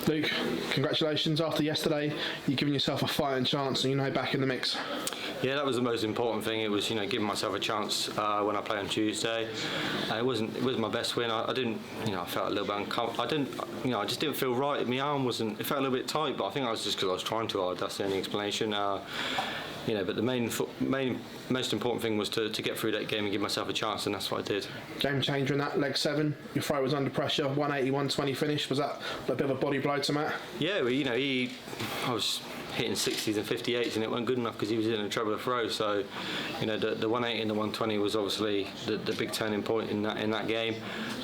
Luke, congratulations. After yesterday, you've given yourself a fighting chance and you're now back in the mix. Yeah, that was the most important thing. It was, giving myself a chance when I play on Tuesday. It wasn't my best win. I didn't, I felt a little bit uncomfortable. I just didn't feel right. My arm wasn't. It felt a little bit tight, but I think I was just because I was trying too hard. That's the only explanation. But the most important thing was to get through that game and give myself a chance, and that's what I did. Game changer in that leg 7. Your throw was under pressure. 180-120 finish. Was that a bit of a body blow to Matt? Yeah, well, I was hitting 60s and 58s and it wasn't good enough because he was in a trouble to throw. So, the 180 and the 120 was obviously the big turning point in that game,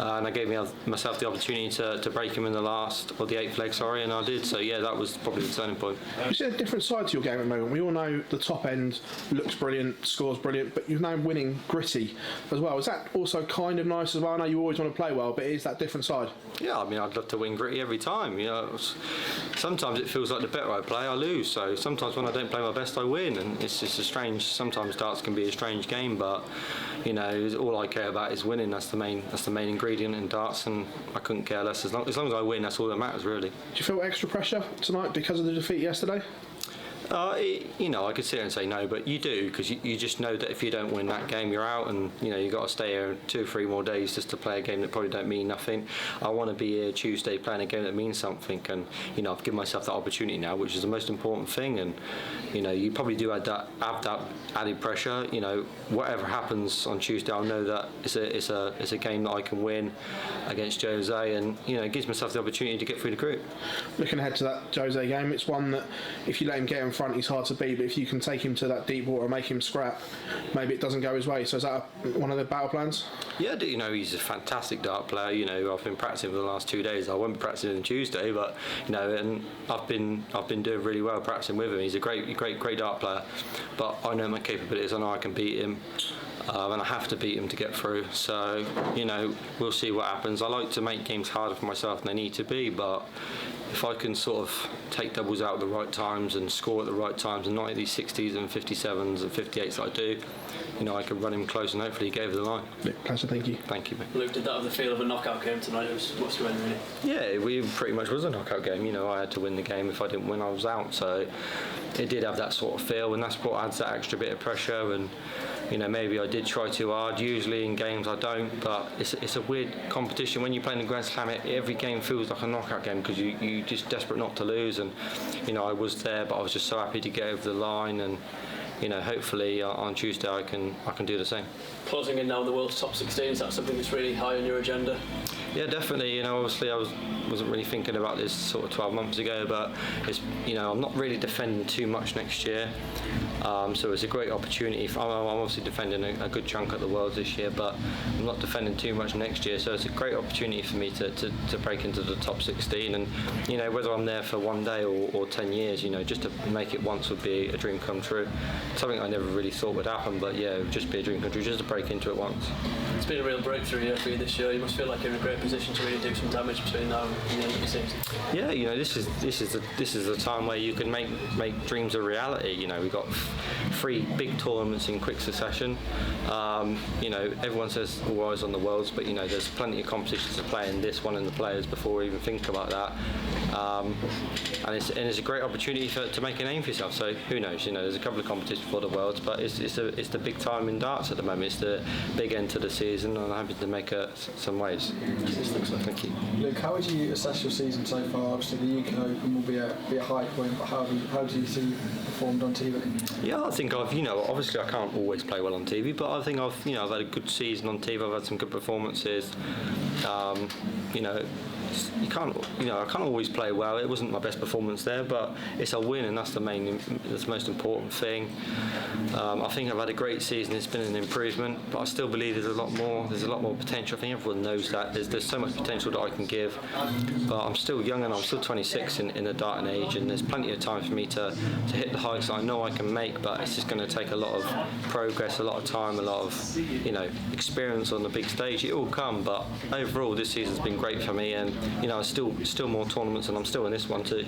and I gave myself the opportunity to break him in the last, or the 8th leg, sorry, and I did. So yeah, that was probably the turning point. You see a different side to your game at the moment. We all know the top end looks brilliant, scores brilliant, but you're now winning gritty as well. Is that also kind of nice as well? I know you always want to play well, but it is that different side? Yeah, I'd love to win gritty every time. Sometimes it feels like the better I play, I lose. So sometimes when I don't play my best, I win, and it's just sometimes darts can be a strange game, but all I care about is winning. That's the main ingredient in darts, and I couldn't care less as long as I win. That's all that matters, really. Do you feel extra pressure tonight because of the defeat yesterday? I could sit here and say no, but you do, because you just know that if you don't win that game, you're out, and you've got to stay here 2 or 3 more days just to play a game that probably don't mean nothing. I want to be here Tuesday playing a game that means something, and I've given myself that opportunity now, which is the most important thing. And you probably do have that added pressure. Whatever happens on Tuesday, I'll know that it's a game that I can win against Jose, and it gives myself the opportunity to get through the group. Looking ahead to that Jose game, it's one that if you let him get in front, he's hard to beat, but if you can take him to that deep water and make him scrap, maybe it doesn't go his way. So is that one of the battle plans? Yeah, he's a fantastic dart player. I've been practicing for the last 2 days. I won't be practicing on Tuesday, but and I've been doing really well practicing with him. He's a great dart player, but I know my capabilities. I know I can beat him. And I have to beat him to get through. So, we'll see what happens. I like to make games harder for myself than they need to be, but if I can sort of take doubles out at the right times and score at the right times and not at these 60s and 57s and 58s that I do, I can run him close and hopefully he gave the line. Pleasure, thank you. Thank you, mate. Luke, did that have the feel of a knockout game tonight? It was must win, really. Yeah, it pretty much was a knockout game. I had to win the game. If I didn't win, I was out. So it did have that sort of feel, and that's what adds that extra bit of pressure. And maybe I did try too hard. Usually in games I don't, but it's a weird competition. When you play in the Grand Slam, every game feels like a knockout game because you're just desperate not to lose. And I was there, but I was just so happy to get over the line, and hopefully on Tuesday I can do the same. Closing in now on the world's top 16, is that something that's really high on your agenda? Yeah, definitely. Obviously I wasn't really thinking about this sort of 12 months ago, but it's I'm not really defending too much next year. So it's a great opportunity. I'm obviously defending a good chunk at the Worlds this year, but I'm not defending too much next year. So it's a great opportunity for me to break into the top 16. And whether I'm there for 1 day or 10 years, just to make it once would be a dream come true. Something I never really thought would happen, but yeah, it would just be a dream come true, just to break into it once. It's been a real breakthrough year for you this year. You must feel like you're in a great position to really do some damage between now and the end of the season. Yeah, this is the time where you can make dreams a reality. We've got 3 big tournaments in quick succession. Everyone says all eyes on the Worlds, but there's plenty of competitions to play in this one and the Players before we even think about that. And it's a great opportunity to make a name for yourself. So who knows? There's a couple of competitions for the Worlds, but it's the big time in darts at the moment. It's the big end to the season, and I'm happy to make some waves. Thank you. Luke, how would you assess your season so far? Obviously, the UK Open will be a high point, but how do you see you performed on TV? Yeah, I think obviously I can't always play well on TV, but I think I've had a good season on TV. I've had some good performances. I can't always play well. It wasn't my best performance there, but it's a win, and that's the most important thing. I think I've had a great season. It's been an improvement, but I still believe there's a lot more potential. I think everyone knows that. There's so much potential that I can give, but I'm still young, and I'm still 26 in the darting age, and there's plenty of time for me to hit the heights that I know I can make, but it's just going to take a lot of progress, a lot of time, a lot of experience on the big stage. It will come, but overall this season's been great for me, and still more tournaments, and I'm still in this one to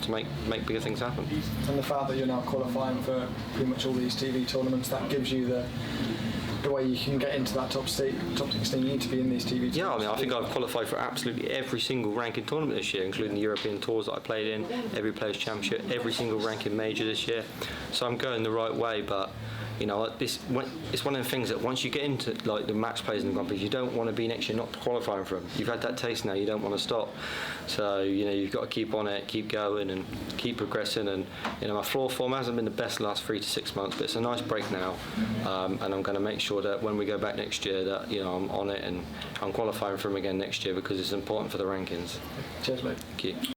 make bigger things happen. And the fact that you're now qualifying for pretty much all these TV tournaments, that gives you the way you can get into that top 16, you need to be in these TV tournaments. Yeah, I mean, I think I've qualified for absolutely every single ranking tournament this year, including the European tours that I played in, every Players' Championship, every single ranking major this year. So I'm going the right way, but you know, it's one of the things that once you get into like the max plays in the Grand Prix, you don't want to be next year not qualifying for them. You've had that taste now, you don't want to stop. So you know, you've got to keep on it, keep going, and keep progressing. And you know, my floor form hasn't been the best the last 3 to 6 months, but it's a nice break now, and I'm going to make sure that when we go back next year, that you know I'm on it and I'm qualifying for them again next year because it's important for the rankings. Cheers, mate. Thank you.